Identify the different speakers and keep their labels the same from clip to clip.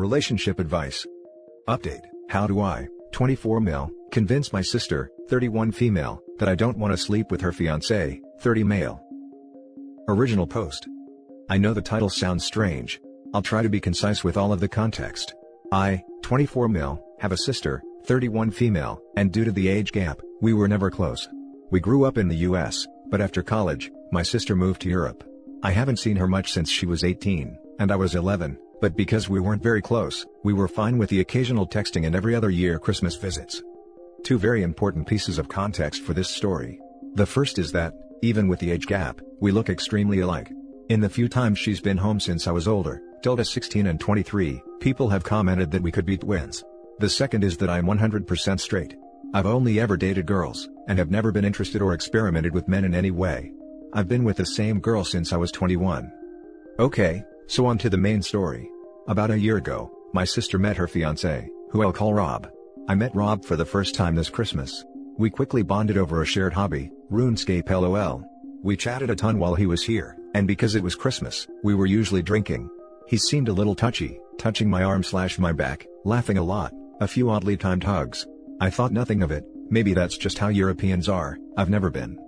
Speaker 1: Relationship advice. Update: how do I, 24 male, convince my sister, 31 female, that I don't want to sleep with her fiancé, 30 male? Original post. I know the title sounds strange. I'll try to be concise with all of the context. I, 24 male, have a sister, 31 female, and due to the age gap, we were never close. We grew up in the US, but after college, my sister moved to Europe. I haven't seen her much since she was 18, and I was 11, but because we weren't very close, we were fine with the occasional texting and every other year Christmas visits. Two very important pieces of context for this story. The first is that, even with the age gap, we look extremely alike. In the few times she's been home since I was older, Tilda 16 and 23, people have commented that we could be twins. The second is that I'm 100% straight. I've only ever dated girls, and have never been interested or experimented with men in any way. I've been with the same girl since I was 21. Okay, so on to the main story. About a year ago, my sister met her fiancé, who I'll call Rob. I met Rob for the first time this Christmas. We quickly bonded over a shared hobby, RuneScape LOL. We chatted a ton while he was here, and because it was Christmas, we were usually drinking. He seemed a little touchy, touching my arm/my back, laughing a lot, a few oddly timed hugs. I thought nothing of it, maybe that's just how Europeans are, I've never been.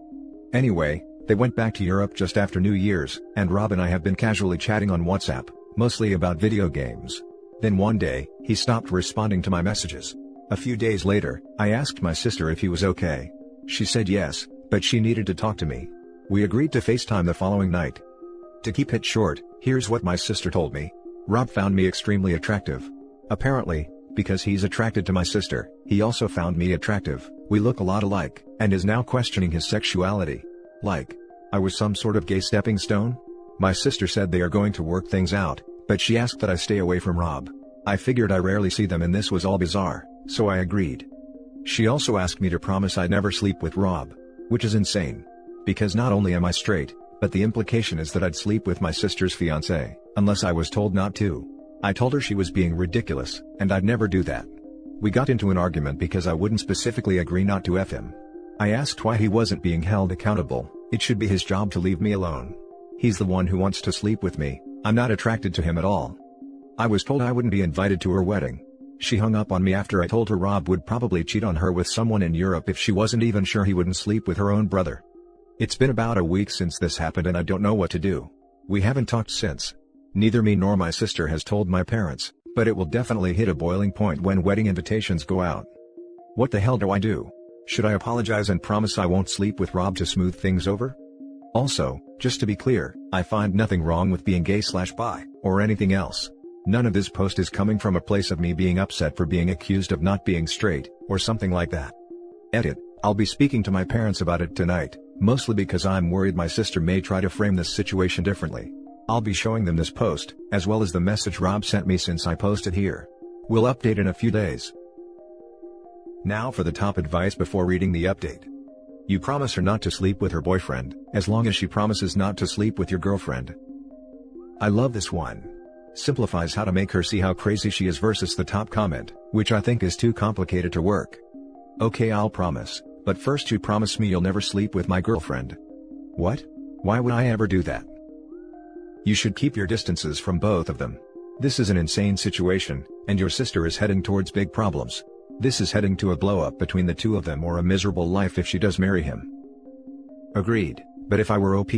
Speaker 1: Anyway, they went back to Europe just after New Year's, and Rob and I have been casually chatting on WhatsApp, mostly about video games. Then one day, he stopped responding to my messages. A few days later, I asked my sister if he was okay. She said yes, but she needed to talk to me. We agreed to FaceTime the following night. To keep it short, here's what my sister told me. Rob found me extremely attractive. Apparently, because he's attracted to my sister, he also found me attractive. We look a lot alike, and is now questioning his sexuality. Like I was some sort of gay stepping stone? My sister said they are going to work things out, but she asked that I stay away from Rob. I figured I rarely see them and this was all bizarre, so I agreed. She also asked me to promise I'd never sleep with Rob, which is insane. Because not only am I straight, but the implication is that I'd sleep with my sister's fiancé, unless I was told not to. I told her she was being ridiculous, and I'd never do that. We got into an argument because I wouldn't specifically agree not to F him. I asked why he wasn't being held accountable. It should be his job to leave me alone. He's the one who wants to sleep with me, I'm not attracted to him at all. I was told I wouldn't be invited to her wedding. She hung up on me after I told her Rob would probably cheat on her with someone in Europe if she wasn't even sure he wouldn't sleep with her own brother. It's been about a week since this happened and I don't know what to do. We haven't talked since. Neither me nor my sister has told my parents, but it will definitely hit a boiling point when wedding invitations go out. What the hell do I do? Should I apologize and promise I won't sleep with Rob to smooth things over? Also, just to be clear, I find nothing wrong with being gay/bi, or anything else. None of this post is coming from a place of me being upset for being accused of not being straight, or something like that. Edit: I'll be speaking to my parents about it tonight, mostly because I'm worried my sister may try to frame this situation differently. I'll be showing them this post, as well as the message Rob sent me since I posted here. We'll update in a few days. Now for the top advice before reading the update. You promise her not to sleep with her boyfriend, as long as she promises not to sleep with your girlfriend. I love this one. Simplifies how to make her see how crazy she is versus the top comment, which I think is too complicated to work. Okay, I'll promise, but first you promise me you'll never sleep with my girlfriend. What? Why would I ever do that? You should keep your distances from both of them. This is an insane situation, and your sister is heading towards big problems. This is heading to a blow-up between the two of them or a miserable life if she does marry him. Agreed, but if I were OP,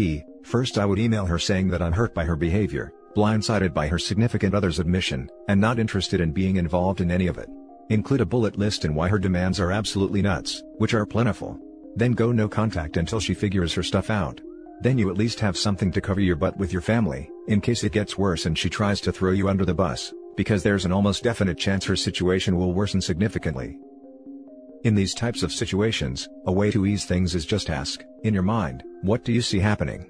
Speaker 1: first I would email her saying that I'm hurt by her behavior, blindsided by her significant other's admission, and not interested in being involved in any of it. Include a bullet list and why her demands are absolutely nuts, which are plentiful. Then go no contact until she figures her stuff out. Then you at least have something to cover your butt with your family, in case it gets worse and she tries to throw you under the bus, because there's an almost definite chance her situation will worsen significantly. In these types of situations, a way to ease things is just ask, in your mind, what do you see happening?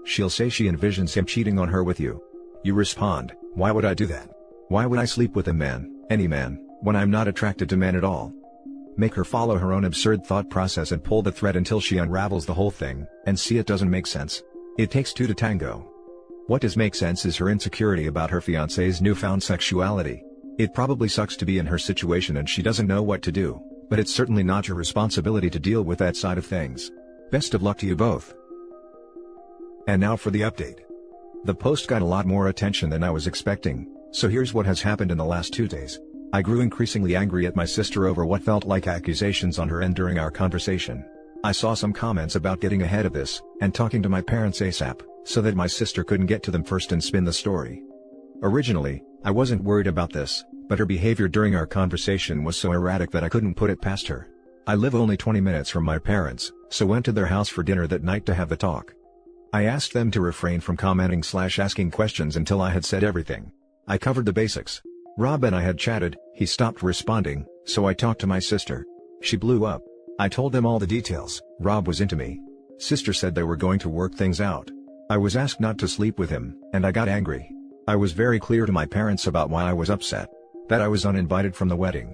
Speaker 1: She'll say she envisions him cheating on her with you. You respond, why would I do that? Why would I sleep with a man, any man, when I'm not attracted to men at all? Make her follow her own absurd thought process and pull the thread until she unravels the whole thing, and see it doesn't make sense. It takes two to tango. What does make sense is her insecurity about her fiancé's newfound sexuality. It probably sucks to be in her situation and she doesn't know what to do, but it's certainly not your responsibility to deal with that side of things. Best of luck to you both. And now for the update. The post got a lot more attention than I was expecting, So here's what has happened in the last 2 days. I grew increasingly angry at my sister over what felt like accusations on her end during our conversation. I saw some comments about getting ahead of this, and talking to my parents ASAP, so that my sister couldn't get to them first and spin the story. Originally, I wasn't worried about this, but her behavior during our conversation was so erratic that I couldn't put it past her. I live only 20 minutes from my parents, so went to their house for dinner that night to have the talk. I asked them to refrain from commenting/asking questions until I had said everything. I covered the basics. Rob and I had chatted, he stopped responding, so I talked to my sister. She blew up. I told them all the details. Rob was into me. Sister said they were going to work things out. I was asked not to sleep with him, and I got angry. I was very clear to my parents about why I was upset. That I was uninvited from the wedding.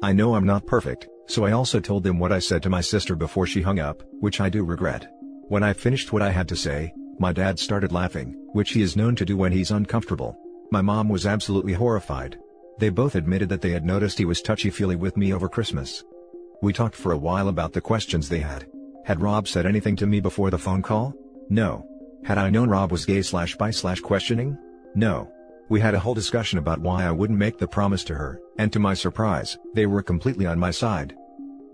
Speaker 1: I know I'm not perfect, so I also told them what I said to my sister before she hung up, which I do regret. When I finished what I had to say, my dad started laughing, which he is known to do when he's uncomfortable. My mom was absolutely horrified. They both admitted that they had noticed he was touchy-feely with me over Christmas. We talked for a while about the questions they had. Had Rob said anything to me before the phone call? No. Had I known Rob was gay/bi/questioning? No. We had a whole discussion about why I wouldn't make the promise to her, and to my surprise, they were completely on my side.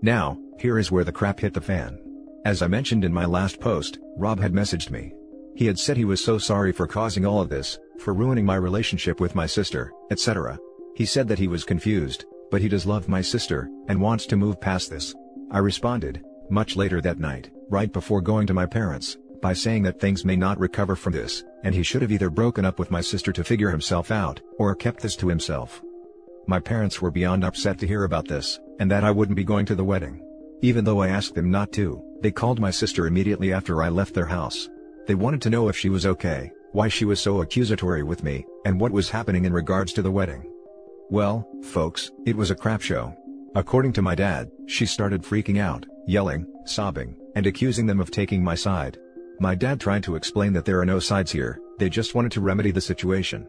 Speaker 1: Now, here is where the crap hit the fan. As I mentioned in my last post, Rob had messaged me. He had said he was so sorry for causing all of this, for ruining my relationship with my sister, etc. He said that he was confused, but he does love my sister, and wants to move past this. I responded, much later that night, right before going to my parents, by saying that things may not recover from this, and he should have either broken up with my sister to figure himself out, or kept this to himself. My parents were beyond upset to hear about this, and that I wouldn't be going to the wedding. Even though I asked them not to, they called my sister immediately after I left their house. They wanted to know if she was okay, why she was so accusatory with me, and what was happening in regards to the wedding. Well, folks, it was a crap show. According to my dad, she started freaking out, yelling, sobbing, and accusing them of taking my side. My dad tried to explain that there are no sides here, they just wanted to remedy the situation.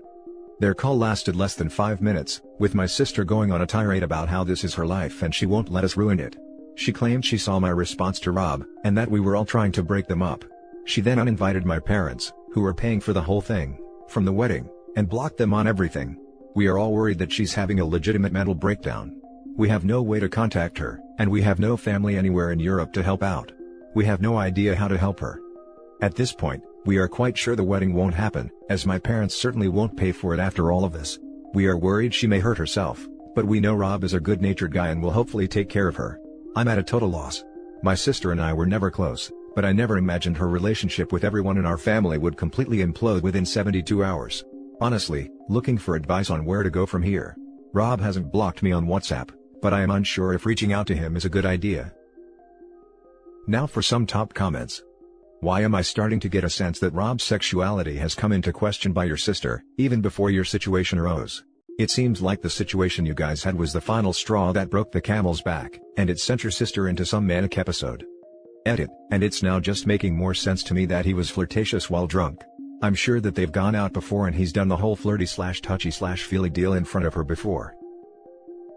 Speaker 1: Their call lasted less than 5 minutes, with my sister going on a tirade about how this is her life and she won't let us ruin it. She claimed she saw my response to Rob, and that we were all trying to break them up. She then uninvited my parents, who were paying for the whole thing, from the wedding, and blocked them on everything. We are all worried that she's having a legitimate mental breakdown. We have no way to contact her, and we have no family anywhere in Europe to help out. We have no idea how to help her. At this point, we are quite sure the wedding won't happen, as my parents certainly won't pay for it after all of this. We are worried she may hurt herself, but we know Rob is a good-natured guy and will hopefully take care of her. I'm at a total loss. My sister and I were never close, but I never imagined her relationship with everyone in our family would completely implode within 72 hours. Honestly, looking for advice on where to go from here. Rob hasn't blocked me on WhatsApp, but I am unsure if reaching out to him is a good idea. Now for some top comments. Why am I starting to get a sense that Rob's sexuality has come into question by your sister, even before your situation arose? It seems like the situation you guys had was the final straw that broke the camel's back, and it sent your sister into some manic episode. Edit, and it's now just making more sense to me that he was flirtatious while drunk. I'm sure that they've gone out before and he's done the whole flirty/touchy/feely deal in front of her before.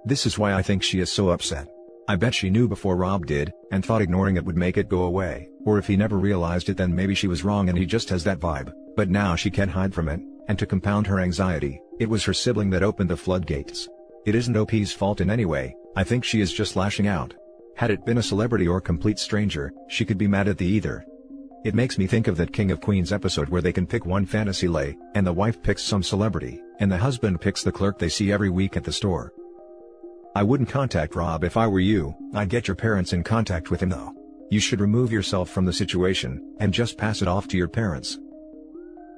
Speaker 1: This is why I think she is so upset. I bet she knew before Rob did, and thought ignoring it would make it go away, or if he never realized it then maybe she was wrong and he just has that vibe, but now she can't hide from it, and to compound her anxiety, it was her sibling that opened the floodgates. It isn't OP's fault in any way, I think she is just lashing out. Had it been a celebrity or complete stranger, she could be mad at the either. It makes me think of that King of Queens episode where they can pick one fantasy lay, and the wife picks some celebrity, and the husband picks the clerk they see every week at the store. I wouldn't contact Rob if I were you. I'd get your parents in contact with him though. You should remove yourself from the situation, and just pass it off to your parents.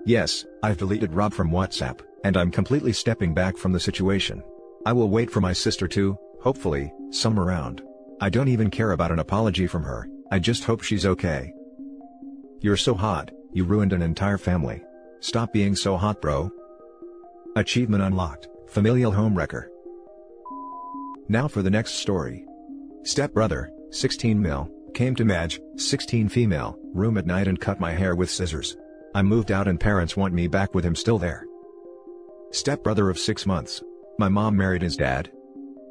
Speaker 1: Yes, I've deleted Rob from WhatsApp, and I'm completely stepping back from the situation. I will wait for my sister to, hopefully, come around. I don't even care about an apology from her, I just hope she's okay. You're so hot, you ruined an entire family. Stop being so hot, bro. Achievement unlocked, familial homewrecker. Now for the next story. Stepbrother, 16 male, came to Madge, 16 female, room at night and cut my hair with scissors. I moved out and parents want me back with him still there. Stepbrother of 6 months. My mom married his dad.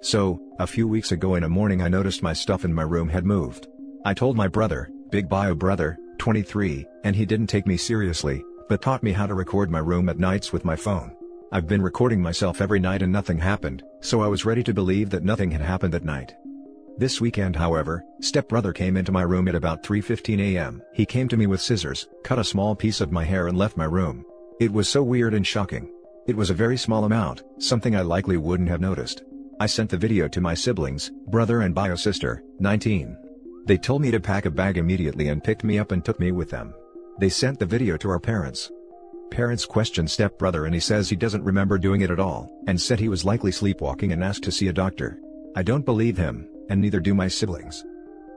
Speaker 1: So, a few weeks ago in a morning I noticed my stuff in my room had moved. I told my brother, big bio brother, 23, and he didn't take me seriously, but taught me how to record my room at nights with my phone. I've been recording myself every night and nothing happened, so I was ready to believe that nothing had happened that night. This weekend, however, stepbrother came into my room at about 3:15 a.m. He came to me with scissors, cut a small piece of my hair and left my room. It was so weird and shocking. It was a very small amount, something I likely wouldn't have noticed. I sent the video to my siblings, brother and bio sister, 19. They told me to pack a bag immediately and picked me up and took me with them. They sent the video to our parents. Parents questioned stepbrother and he says he doesn't remember doing it at all, and said he was likely sleepwalking and asked to see a doctor. I don't believe him, and neither do my siblings.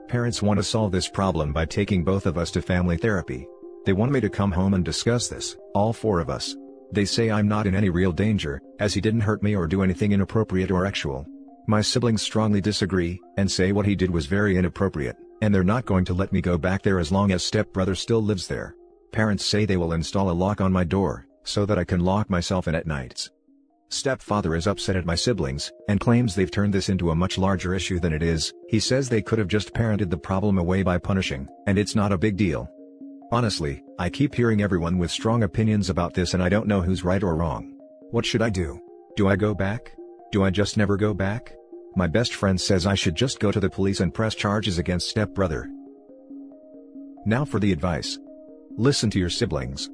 Speaker 1: Parents want to solve this problem by taking both of us to family therapy. They want me to come home and discuss this, all four of us. They say I'm not in any real danger, as he didn't hurt me or do anything inappropriate or sexual. My siblings strongly disagree, and say what he did was very inappropriate, and they're not going to let me go back there as long as stepbrother still lives there. Parents say they will install a lock on my door, so that I can lock myself in at nights. Stepfather is upset at my siblings, and claims they've turned this into a much larger issue than it is. He says they could have just parented the problem away by punishing, and it's not a big deal. Honestly, I keep hearing everyone with strong opinions about this and I don't know who's right or wrong. What should I do? Do I go back? Do I just never go back? My best friend says I should just go to the police and press charges against stepbrother. Now for the advice. Listen to your siblings.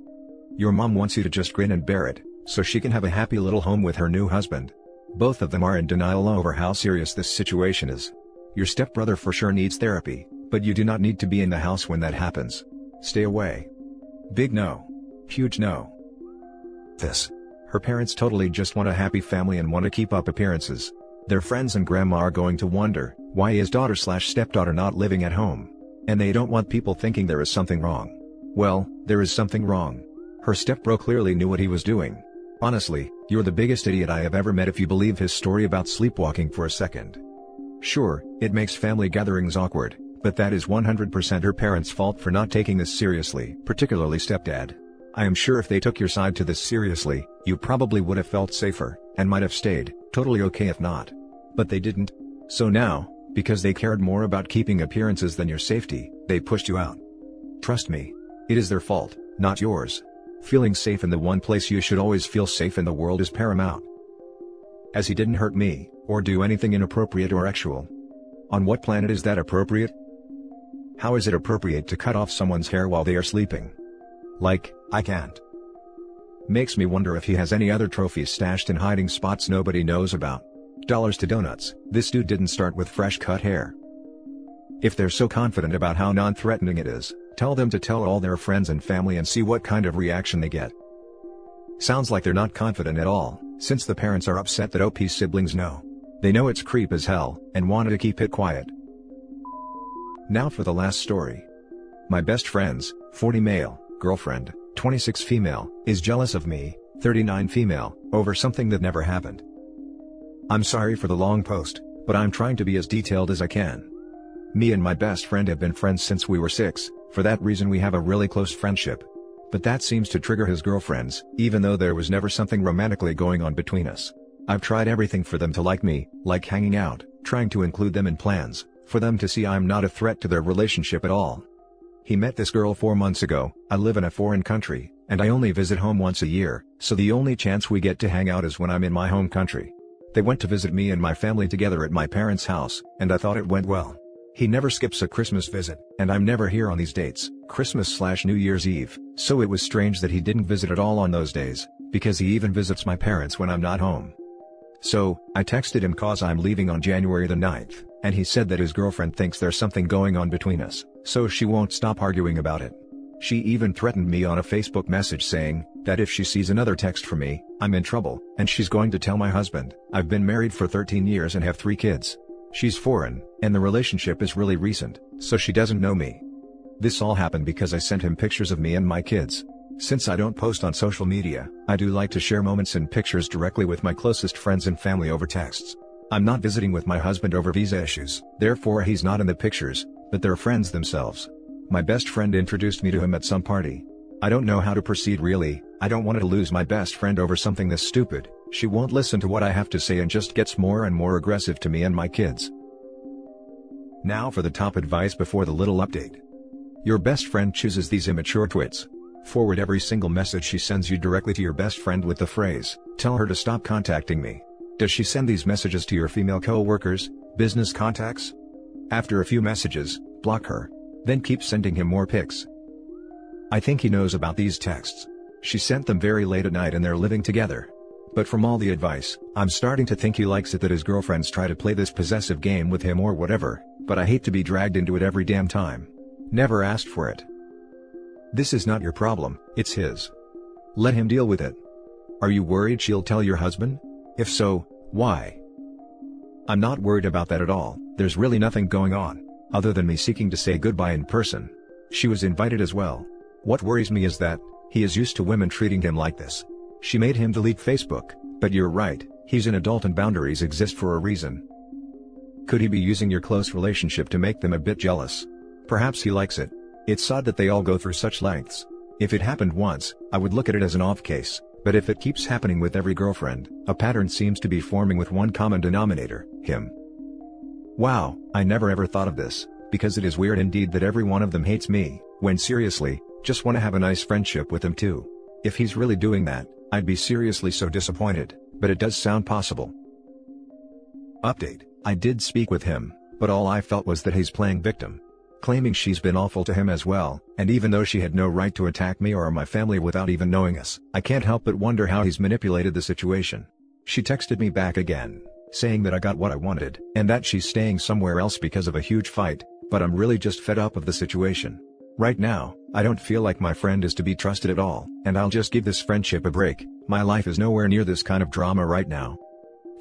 Speaker 1: Your mom wants you to just grin and bear it, so she can have a happy little home with her new husband. Both of them are in denial over how serious this situation is. Your stepbrother for sure needs therapy, but you do not need to be in the house when that happens. Stay away. Big no. Huge no. Her parents totally just want a happy family and want to keep up appearances. Their friends and grandma are going to wonder, why is daughter/stepdaughter not living at home? And they don't want people thinking there is something wrong. Well, there is something wrong. Her stepbro clearly knew what he was doing. Honestly, you're the biggest idiot I have ever met if you believe his story about sleepwalking for a second. Sure, it makes family gatherings awkward, but that is 100% her parents' fault for not taking this seriously, particularly stepdad. I am sure if they took your side to this seriously, you probably would have felt safer, and might have stayed, totally okay if not. But they didn't. So now, because they cared more about keeping appearances than your safety, they pushed you out. Trust me. It is their fault, not yours. Feeling safe in the one place you should always feel safe in the world is paramount. As he didn't hurt me, or do anything inappropriate or sexual. On what planet is that appropriate? How is it appropriate to cut off someone's hair while they are sleeping? Like, I can't. Makes me wonder if he has any other trophies stashed in hiding spots nobody knows about. Dollars to donuts, this dude didn't start with fresh cut hair. If they're so confident about how non-threatening it is, tell them to tell all their friends and family and see what kind of reaction they get. Sounds like they're not confident at all, since the parents are upset that OP's siblings know. They know it's creep as hell, and wanted to keep it quiet. Now for the last story. My best friend's, 40 male, girlfriend, 26 female, is jealous of me, 39 female, over something that never happened. I'm sorry for the long post, but I'm trying to be as detailed as I can. Me and my best friend have been friends since we were 6, for that reason we have a really close friendship. But that seems to trigger his girlfriends, even though there was never something romantically going on between us. I've tried everything for them to like me, like hanging out, trying to include them in plans, for them to see I'm not a threat to their relationship at all. He met this girl 4 months ago. I live in a foreign country, and I only visit home once a year, so the only chance we get to hang out is when I'm in my home country. They went to visit me and my family together at my parents' house, and I thought it went well. He never skips a Christmas visit, and I'm never here on these dates, Christmas/New Year's Eve, so it was strange that he didn't visit at all on those days, because he even visits my parents when I'm not home. So, I texted him cause I'm leaving on January the 9th, and he said that his girlfriend thinks there's something going on between us, so she won't stop arguing about it. She even threatened me on a Facebook message saying, that if she sees another text from me, I'm in trouble, and she's going to tell my husband. I've been married for 13 years and have 3 kids. She's foreign, and the relationship is really recent, so she doesn't know me. This all happened because I sent him pictures of me and my kids. Since I don't post on social media, I do like to share moments and pictures directly with my closest friends and family over texts. I'm not visiting with my husband over visa issues, therefore he's not in the pictures, but they're friends themselves. My best friend introduced me to him at some party. I don't know how to proceed really. I don't want to lose my best friend over something this stupid. She won't listen to what I have to say and just gets more and more aggressive to me and my kids. Now for the top advice before the little update. Your best friend chooses these immature twits. Forward every single message she sends you directly to your best friend with the phrase, "Tell her to stop contacting me." Does she send these messages to your female co-workers, business contacts? After a few messages, block her. Then keep sending him more pics. I think he knows about these texts. She sent them very late at night and they're living together. But from all the advice, I'm starting to think he likes it that his girlfriends try to play this possessive game with him or whatever, but I hate to be dragged into it every damn time. Never asked for it. This is not your problem, it's his. Let him deal with it. Are you worried she'll tell your husband? If so, why? I'm not worried about that at all. There's really nothing going on, other than me seeking to say goodbye in person. She was invited as well. What worries me is that, he is used to women treating him like this. She made him delete Facebook, but you're right, he's an adult and boundaries exist for a reason. Could he be using your close relationship to make them a bit jealous? Perhaps he likes it. It's odd that they all go through such lengths. If it happened once, I would look at it as an off case, but if it keeps happening with every girlfriend, a pattern seems to be forming with one common denominator, him. Wow, I never ever thought of this, because it is weird indeed that every one of them hates me, when seriously, just want to have a nice friendship with them too. If he's really doing that, I'd be seriously so disappointed, but it does sound possible. Update: I did speak with him, but all I felt was that he's playing victim. Claiming she's been awful to him as well, and even though she had no right to attack me or my family without even knowing us, I can't help but wonder how he's manipulated the situation. She texted me back again, saying that I got what I wanted, and that she's staying somewhere else because of a huge fight, but I'm really just fed up of the situation. Right now, I don't feel like my friend is to be trusted at all, and I'll just give this friendship a break. My life is nowhere near this kind of drama right now.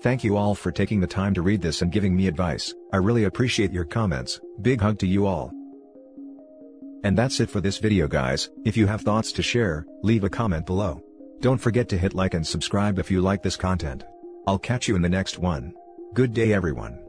Speaker 1: Thank you all for taking the time to read this and giving me advice. I really appreciate your comments. Big hug to you all. And that's it for this video guys. If you have thoughts to share, leave a comment below. Don't forget to hit like and subscribe if you like this content. I'll catch you in the next one. Good day everyone.